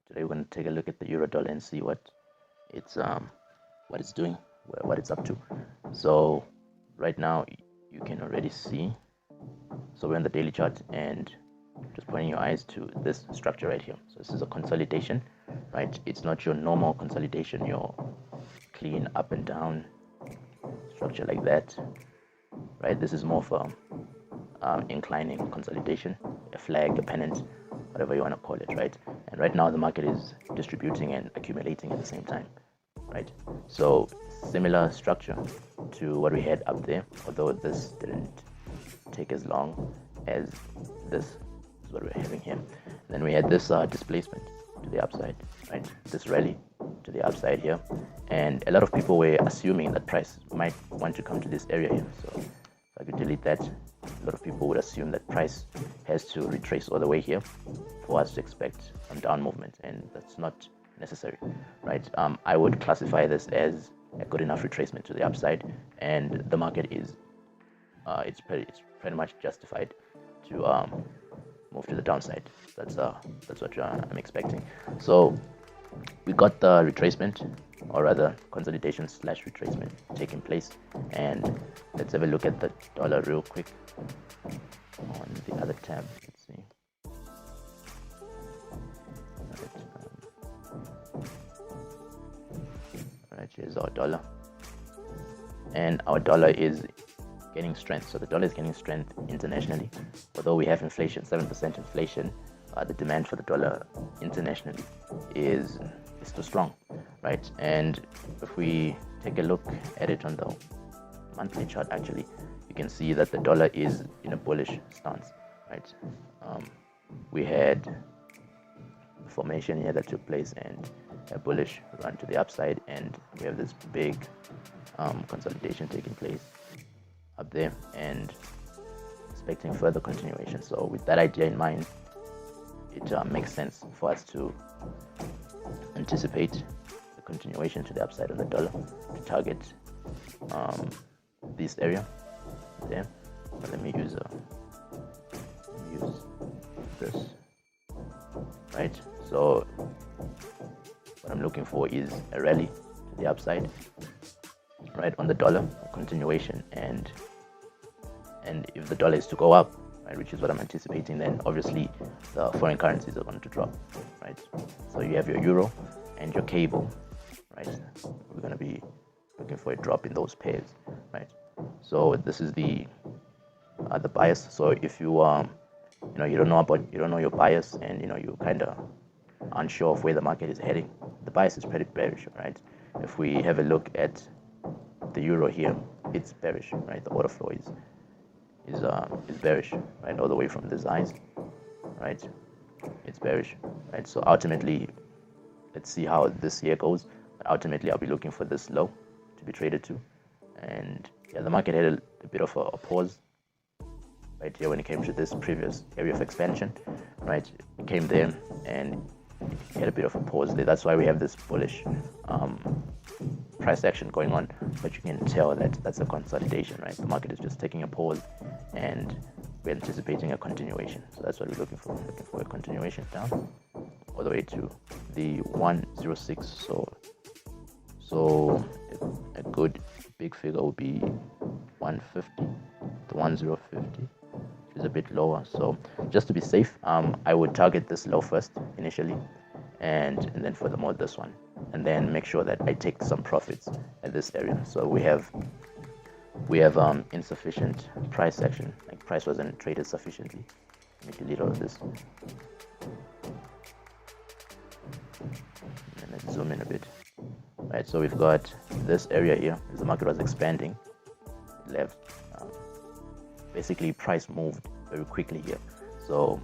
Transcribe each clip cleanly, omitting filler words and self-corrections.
Today we're going to take a look at the euro dollar and see what it's doing, what it's up to. So right now you can already see, so we're on the daily chart, and just pointing your eyes to this structure right here. So this is a consolidation, right? It's not your normal consolidation, your clean up and down structure like that, right? This is more of a inclining consolidation, a flag, a pennant, whatever you want to call it, right? And right now the market is distributing and accumulating at the same time, right? So similar structure to what we had up there, although this didn't take as long as this is what we're having here. And then we had this displacement to the upside, right? This rally to the upside here, and a lot of people were assuming that price might want to come to this area here. So if I could delete that, a lot of people would assume that price has to retrace all the way here for us to expect some down movement, and that's not necessary, right? I would classify this as a good enough retracement to the upside, and the market is it's pretty much justified to move to the downside. That's what I'm expecting. So we got the retracement, or rather consolidation slash retracement taking place, and let's have a look at the dollar real quick on the other tab. Let's see. Alright, here's our dollar, and our dollar is gaining strength. So the dollar is gaining strength internationally, although we have inflation, 7% inflation. The demand for the dollar internationally is still strong, right? And if we take a look at it on the monthly chart, actually, you can see that the dollar is in a bullish stance, right? We had formation here that took place and a bullish run to the upside, and we have this big consolidation taking place up there and expecting further continuation. So with that idea in mind, it makes sense for us to anticipate the continuation to the upside on the dollar, to target this area there. But let me use this, right? So what I'm looking for is a rally to the upside, right, on the dollar, a continuation, and if the dollar is to go up, right, which is what I'm anticipating, then obviously the foreign currencies are going to drop, right? So you have your euro and your cable, right? We're going to be looking for a drop in those pairs, right? So this is the bias. So if you you don't know your bias, and you kind of unsure of where the market is heading, the bias is pretty bearish, right? If we have a look at the euro here, it's bearish, right? The order flow is bearish, right, all the way from these highs, right? It's bearish, right? So ultimately, let's see how this year goes, but ultimately I'll be looking for this low to be traded to. And yeah, the market had a bit of a pause right here when it came to this previous area of expansion, right? It came there and it had a bit of a pause there. That's why we have this bullish price action going on, but you can tell that that's a consolidation, right? The market is just taking a pause, and we're anticipating a continuation. So that's what we're looking for. We're looking for a continuation down all the way to the 106. So a good big figure would be 150, the 1050, which is a bit lower. So just to be safe, I would target this low first initially, and then furthermore this one, and then make sure that I take some profits at this area. So we have insufficient price action, like price wasn't traded sufficiently. Let me delete all of this, and let's zoom in a bit. Right, so we've got this area here. As the market was expanding, left, basically price moved very quickly here. So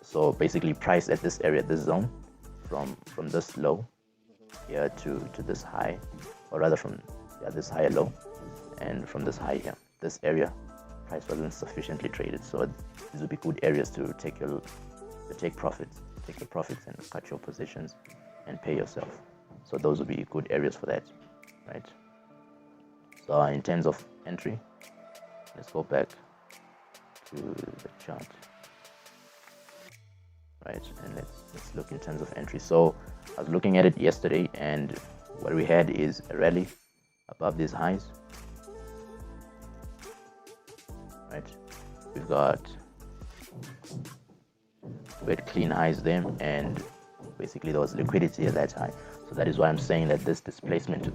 so basically price at this area, this zone, from this low here to this high, or rather from this higher low, and from this high here, this area, price wasn't sufficiently traded. So these would be good areas to take profits, take your profits and cut your positions and pay yourself. So those would be good areas for that, right? So in terms of entry, let's go back to the chart. right? And let's look in terms of entry. So I was looking at it yesterday, and what we had is a rally above these highs, right? We had clean highs there, and basically there was liquidity at that high. So that is why I'm saying that this displacement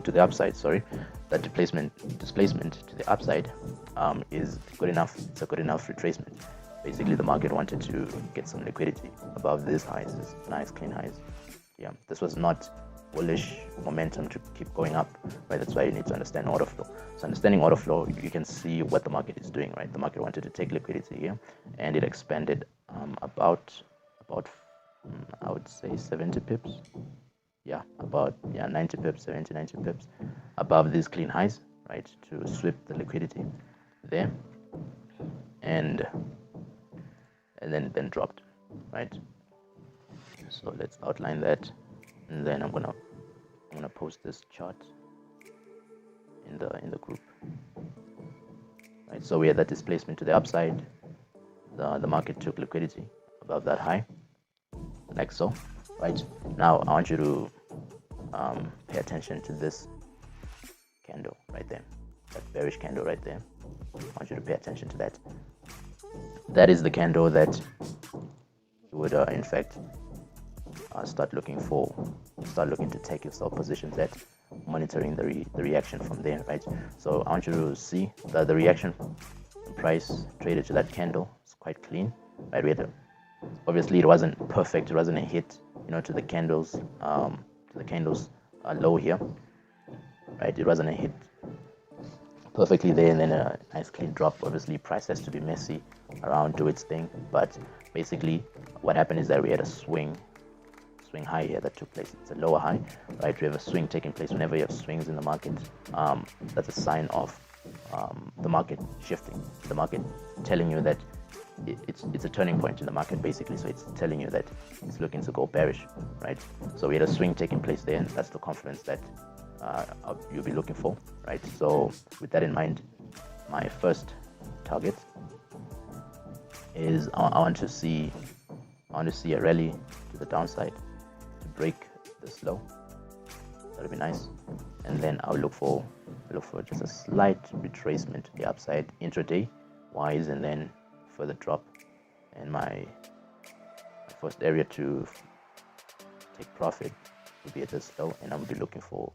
to the upside, that displacement to the upside is good enough. It's a good enough retracement. Basically, the market wanted to get some liquidity above these highs, these nice clean highs. Yeah, this was not bullish momentum to keep going up, right? That's why you need to understand order flow. So understanding order flow, you can see what the market is doing, right? The market wanted to take liquidity here, and it expanded about I would say 70 pips. Yeah, about 90 pips, 70, 90 pips above these clean highs, right? To sweep the liquidity there, and then dropped, right? So let's outline that, and then I'm gonna post this chart in the group, right? So we had that displacement to the upside. The market took liquidity above that high, like so, right? Now I want you to pay attention to this candle right there, that bearish candle right there. I want you to pay attention to that. That is the candle that you would in fact start looking to take yourself positions at, monitoring the reaction from there, right? So I want you to see the reaction price traded to that candle. It's quite clean, right? Obviously it wasn't perfect, it wasn't a hit, to the candles low here, right? It wasn't a hit perfectly there, and then a nice clean drop. Obviously price has to be messy around, do its thing, but basically what happened is that we had a swing high here that took place. It's a lower high, right? We have a swing taking place. Whenever you have swings in the market, that's a sign of the market shifting, the market telling you that it's a turning point in the market, basically. So it's telling you that it's looking to go bearish, right? So we had a swing taking place there, and that's the confidence that you'll be looking for, right? So with that in mind, my first target is I want to see a rally to the downside to break this low. That'll be nice, and then I'll look for just a slight retracement to the upside intraday wise, and then further drop. And my first area to take profit will be at this low, and I will be looking for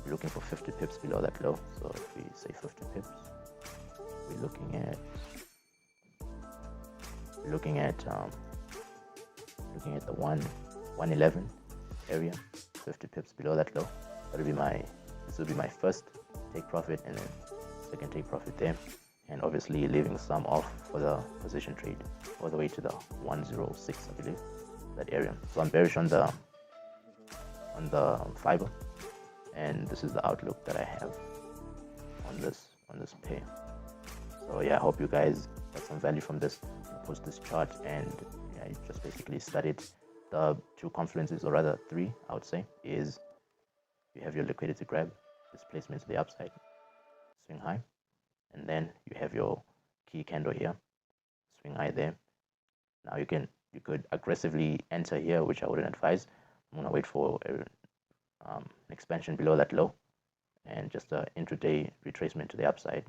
50 pips below that low. So if we say 50 pips, we're looking at the 111 area, 50 pips below that low. This will be my first take profit, and then second take profit there, and obviously leaving some off for the position trade all the way to the 106, I believe, that area. So I'm bearish on the fiber, and this is the outlook that I have on this pair. So yeah, I hope you guys got some value from this. I'll post this chart, and yeah, you just basically studied the two confluences, or rather three, I would say. Is you have your liquidity grab, displacement to the upside, swing high, and then you have your key candle here, swing high there. Now you could aggressively enter here, which I wouldn't advise. I'm gonna wait for an expansion below that low, and just an intraday retracement to the upside,